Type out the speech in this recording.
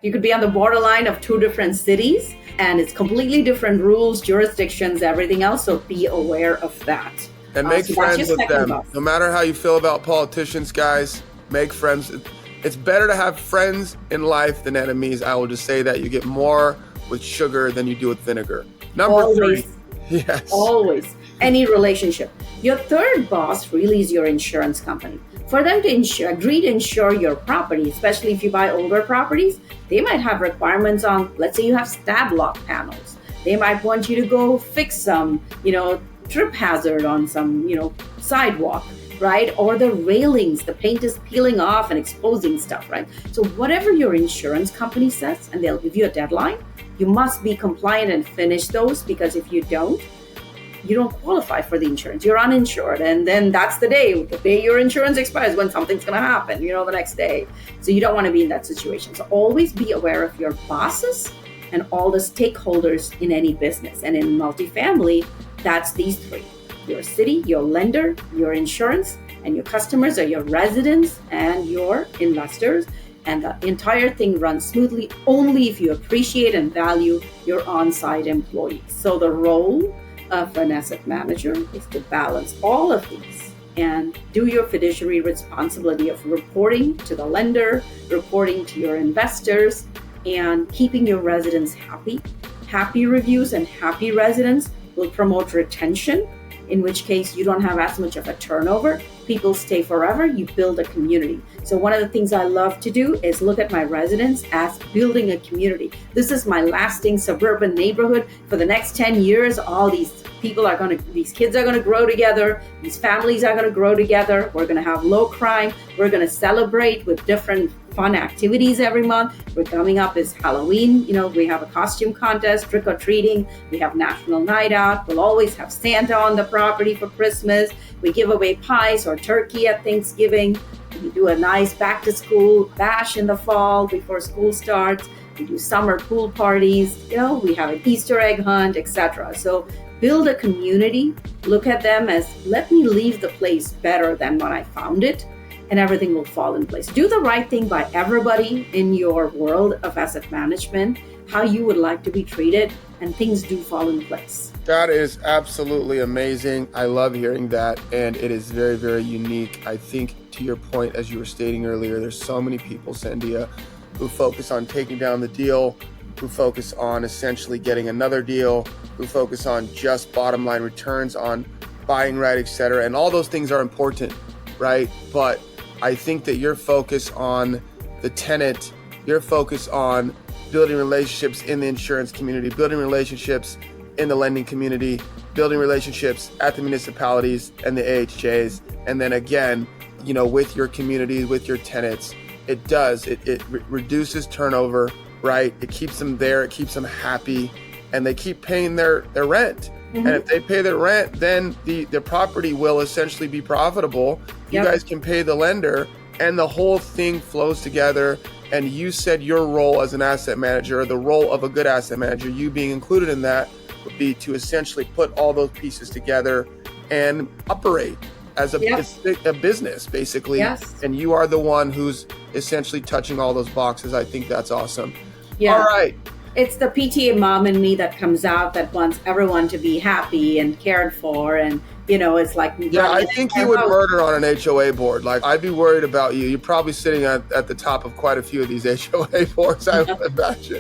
You could be on the borderline of two different cities, and it's completely different rules, jurisdictions, everything else. So be aware of that. And make So that's friends your with second them. boss. No matter how you feel about politicians, guys, make friends. It's better to have friends in life than enemies. I will just say that. You get more with sugar than you do with vinegar. Number Always. 3. Yes. Always. Any relationship. Your third boss really is your insurance company. For them to agree to insure your property, especially if you buy older properties, they might have requirements on, let's say you have stab lock panels. They might want you to go fix some, trip hazard on some, sidewalk, right? Or the railings, the paint is peeling off and exposing stuff, right? So whatever your insurance company says, and they'll give you a deadline, you must be compliant and finish those, because if you don't, you don't qualify for the insurance. You're uninsured. And then that's the day your insurance expires, when something's going to happen, the next day. So you don't want to be in that situation. So always be aware of your bosses and all the stakeholders in any business. And in multifamily, that's these 3: your city, your lender, your insurance, and your customers are your residents and your investors. And the entire thing runs smoothly only if you appreciate and value your on-site employees. So the role of an asset manager is to balance all of these and do your fiduciary responsibility of reporting to the lender, reporting to your investors, and keeping your residents happy. Happy reviews and happy residents will promote retention, in which case you don't have as much of a turnover. People stay forever. You build a community. So one of the things I love to do is look at my residents as building a community. This is my lasting suburban neighborhood for the next 10 years. All these these kids are going to grow together. These families are going to grow together. We're going to have low crime. We're going to celebrate with different fun activities every month. We're coming up is Halloween. We have a costume contest, trick or treating. We have National Night Out. We'll always have Santa on the property for Christmas. We give away pies or turkey at Thanksgiving. We do a nice back to school bash in the fall before school starts. We do summer pool parties. We have an Easter egg hunt, etc. So build a community. Look at them as, let me leave the place better than when I found it, and everything will fall in place. Do the right thing by everybody in your world of asset management, how you would like to be treated, and things do fall in place. That is absolutely amazing. I love hearing that, and it is very, very unique. I think, to your point, as you were stating earlier, there's so many people, Sandhya, who focus on taking down the deal, who focus on essentially getting another deal, who focus on just bottom line returns on buying right, etc. And all those things are important, right? But I think that your focus on the tenant, your focus on building relationships in the insurance community, building relationships in the lending community, building relationships at the municipalities and the AHJs, and then again, with your community, with your tenants, it reduces turnover, right? It keeps them there, it keeps them happy, and they keep paying their rent. Mm-hmm. And if they pay their rent, then the property will essentially be profitable. You guys can pay the lender, and the whole thing flows together. And you said your role as an asset manager, or the role of a good asset manager, you being included in that, would be to essentially put all those pieces together and operate as a business, basically. Yes. And you are the one who's essentially touching all those boxes. I think that's awesome. Yeah. All right. It's the PTA mom in me that comes out, that wants everyone to be happy and cared for. And, it's like... Yeah, I think you would murder on an HOA board. Like, I'd be worried about you. You're probably sitting at the top of quite a few of these HOA boards, I would imagine.